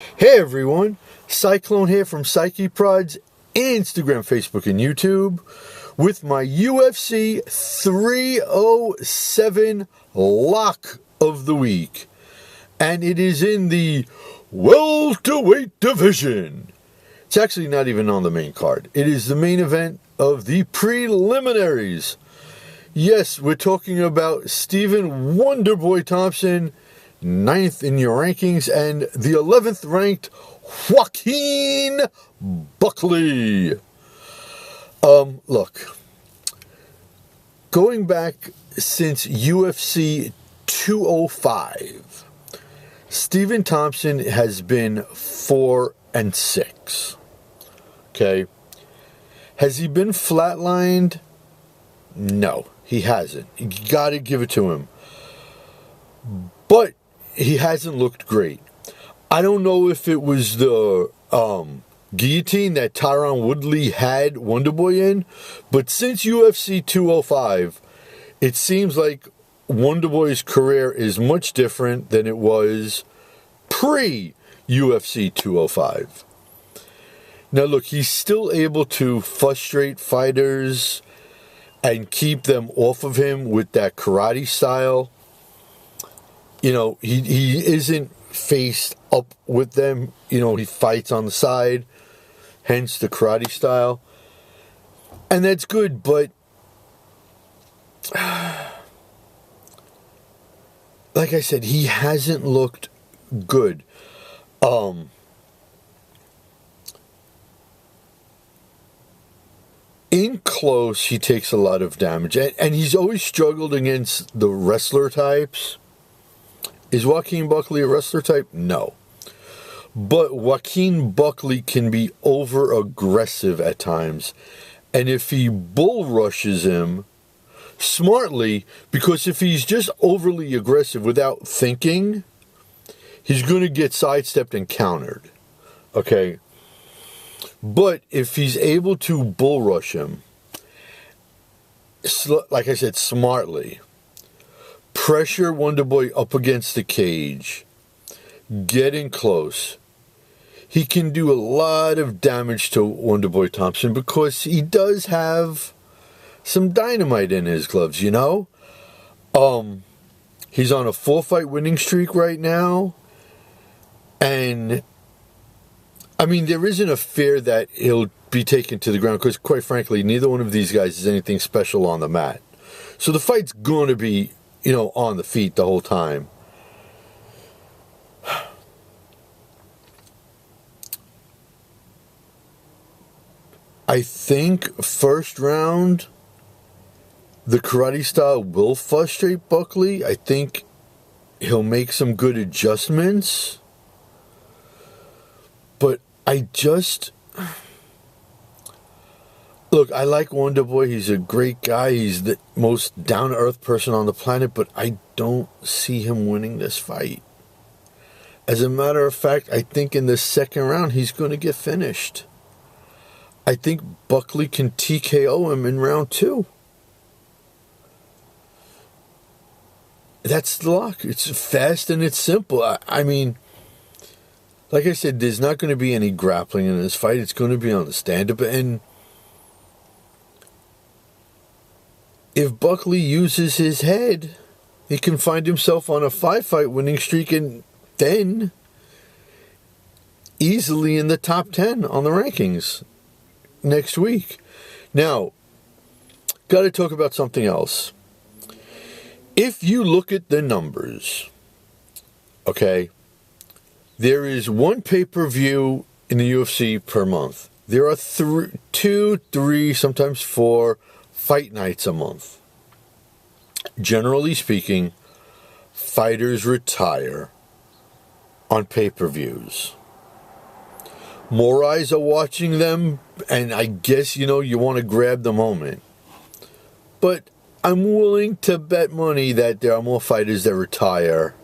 Hey everyone, Cyclone here from CYCIEprodz, Instagram, Facebook, and YouTube with my UFC 307 lock of the week. And it is in the welterweight division. It's actually not even on the main card. It is the main event of the preliminaries. Yes, we're talking about Stephen Wonderboy Thompson, 9th in your rankings, and the 11th ranked Joaquin Buckley. Look, going back since UFC 205, Stephen Thompson has been 4-6. Okay. Has he been flatlined? No, he hasn't. You gotta give it to him. But he hasn't looked great. I don't know if it was the guillotine that Tyron Woodley had Wonderboy in, but since UFC 205, it seems like Wonderboy's career is much different than it was pre-UFC 205. Now look, he's still able to frustrate fighters and keep them off of him with that karate style. You know, he isn't faced up with them. You know, he fights on the side, hence the karate style. And that's good, but like I said, he hasn't looked good. In close, he takes a lot of damage. And he's always struggled against the wrestler types. Is Joaquin Buckley a wrestler type? No. But Joaquin Buckley can be over-aggressive at times. And if he bull rushes him smartly, because if he's just overly aggressive without thinking, he's going to get sidestepped and countered. Okay? But if he's able to bull rush him, like I said, smartly, pressure Wonderboy up against the cage, getting close, he can do a lot of damage to Wonderboy Thompson because he does have some dynamite in his gloves, you know? He's on a 4-fight winning streak right now, and I mean, there isn't a fear that he'll be taken to the ground because, quite frankly, neither one of these guys is anything special on the mat. So the fight's going to be, you know, on the feet the whole time. I think first round, the karate style will frustrate Buckley. I think he'll make some good adjustments. But I just... Look, I like Wonderboy. He's a great guy. He's the most down-to-earth person on the planet, but I don't see him winning this fight. As a matter of fact, I think in the second round, he's going to get finished. I think Buckley can TKO him in round 2. That's the lock. It's fast and it's simple. I mean, like I said, there's not going to be any grappling in this fight. It's going to be on the stand-up. And if Buckley uses his head, he can find himself on a 5-fight winning streak and then easily in the top 10 on the rankings next week. Now, got to talk about something else. If you look at the numbers, okay, there is one pay-per-view in the UFC per month. There are 2, 3, sometimes 4 fight nights a month. Generally speaking, fighters retire on pay-per-views. More eyes are watching them, and I guess, you know, you want to grab the moment. But I'm willing to bet money that there are more fighters that retire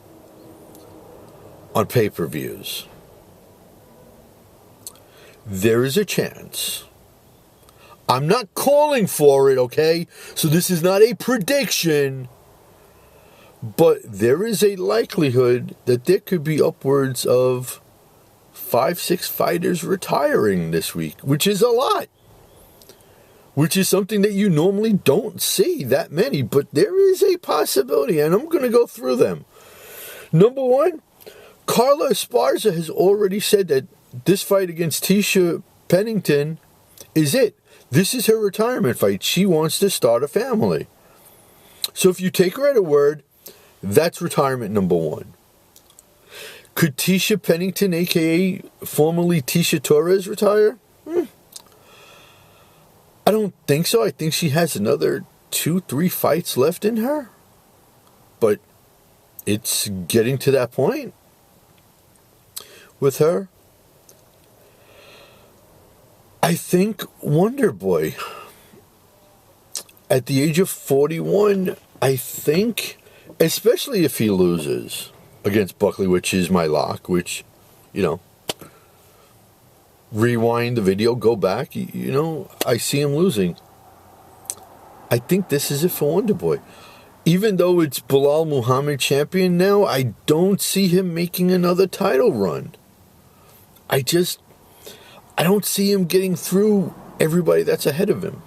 on pay-per-views. There is a chance. I'm not calling for it, okay? So this is not a prediction. But there is a likelihood that there could be upwards of 5-6 fighters retiring this week, which is a lot. Which is something that you normally don't see that many, but there is a possibility, and I'm going to go through them. Number one, Carla Esparza has already said that this fight against Tisha Pennington is it. This is her retirement fight. She wants to start a family. So if you take her at her word, that's retirement number one. Could Tisha Pennington, a.k.a. formerly Tisha Torres, retire? I don't think so. I think she has another 2-3 fights left in her. But it's getting to that point with her. I think Wonder Boy, at the age of 41, I think, especially if he loses against Buckley, which is my lock, which, rewind the video, go back, I see him losing. I think this is it for Wonder Boy. Even though it's Bilal Muhammad champion now, I don't see him making another title run. I don't see him getting through everybody that's ahead of him.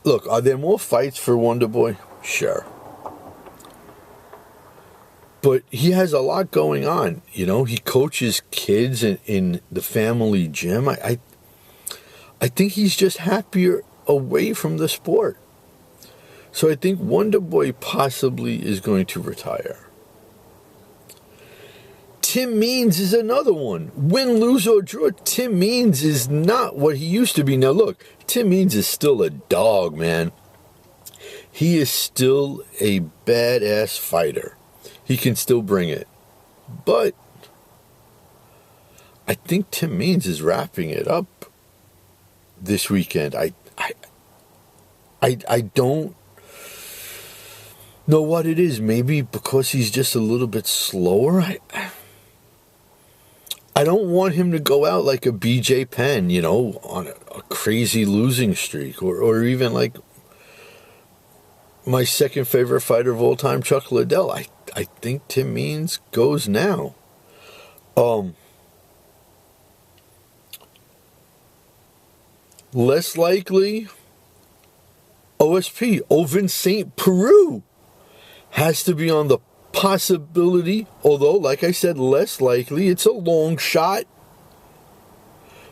Look, are there more fights for Wonder Boy? Sure. But he has a lot going on. He coaches kids in the family gym. I think he's just happier away from the sport. So I think Wonder Boy possibly is going to retire. Tim Means is another one. Win, lose, or draw, Tim Means is not what he used to be. Now look, Tim Means is still a dog, man. He is still a badass fighter. He can still bring it. But I think Tim Means is wrapping it up this weekend. I don't know what it is. Maybe because he's just a little bit slower. I don't want him to go out like a BJ Penn, on a crazy losing streak. Or even like my second favorite fighter of all time, Chuck Liddell. I think Tim Means goes now. Less likely, OSP, Ovin St. Peru, has to be on the possibility, although, like I said, less likely. It's a long shot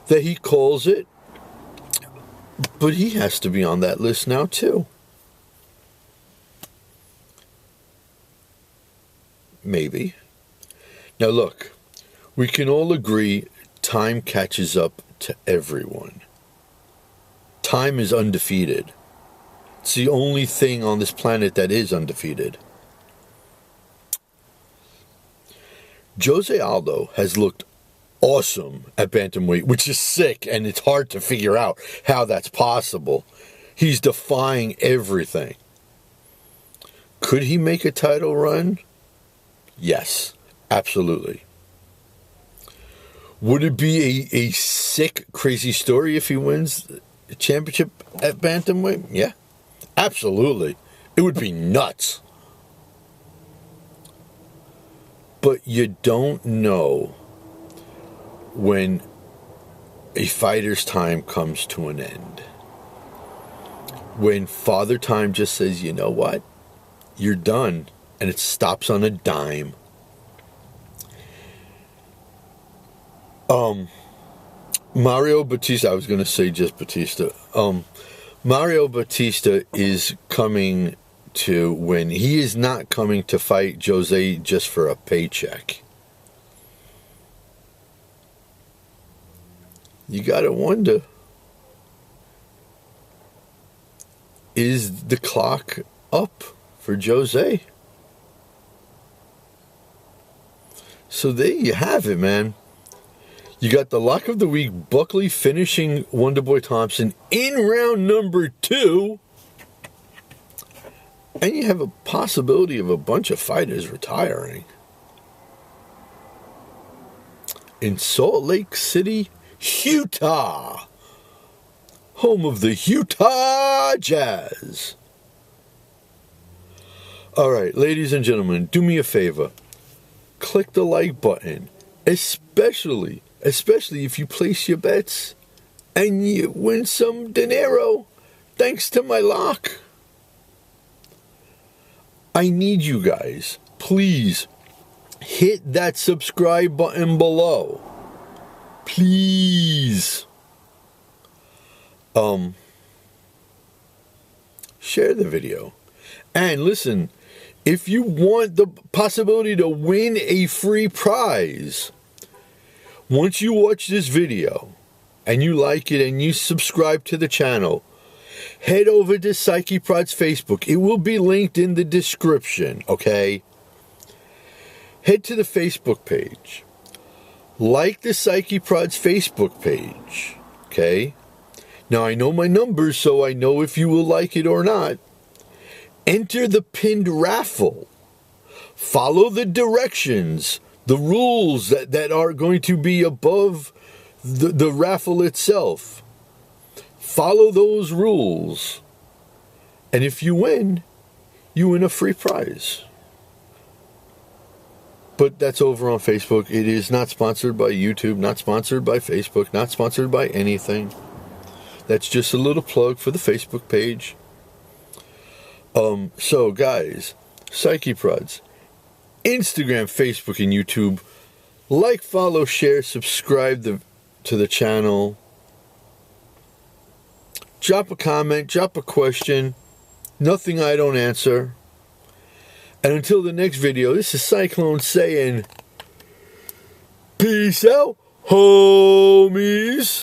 that he calls it. But he has to be on that list now, too. Maybe. Now, look, we can all agree time catches up to everyone. Time is undefeated. It's the only thing on this planet that is undefeated. Jose Aldo has looked awesome at bantamweight, which is sick, and it's hard to figure out how that's possible. He's defying everything. Could he make a title run? Yes, absolutely. Would it be a sick, crazy story if he wins the championship at bantamweight? Yeah, absolutely. It would be nuts. But you don't know when a fighter's time comes to an end. When Father Time just says, you know what? You're done. And it stops on a dime. Mario Batista, I was going to say just Batista. Mario Batista is coming to win. He is not coming to fight Jose just for a paycheck. You got to wonder, is the clock up for Jose? So there you have it, man. You got the lock of the week, Buckley finishing Wonderboy Thompson in round number 2. And you have a possibility of a bunch of fighters retiring. In Salt Lake City, Utah. Home of the Utah Jazz. All right, ladies and gentlemen, do me a favor. Click the like button, especially if you place your bets and you win some dinero thanks to my lock. I need you guys. Please hit that subscribe button below. Please. Share the video. And listen, if you want the possibility to win a free prize, once you watch this video and you like it and you subscribe to the channel, head over to CYCIEprodz Facebook. It will be linked in the description, okay? Head to the Facebook page. Like the CYCIEprodz Facebook page, okay? Now, I know my numbers, so I know if you will like it or not. Enter the pinned raffle. Follow the directions, the rules that are going to be above the raffle itself. Follow those rules. And if you win a free prize. But that's over on Facebook. It is not sponsored by YouTube, not sponsored by Facebook, not sponsored by anything. That's just a little plug for the Facebook page. So guys, CYCIEprodz, Instagram, Facebook, and YouTube. Like, follow, share, subscribe to the channel. Drop a comment, drop a question. Nothing I don't answer. And until the next video, this is Cyclone saying, peace out, homies.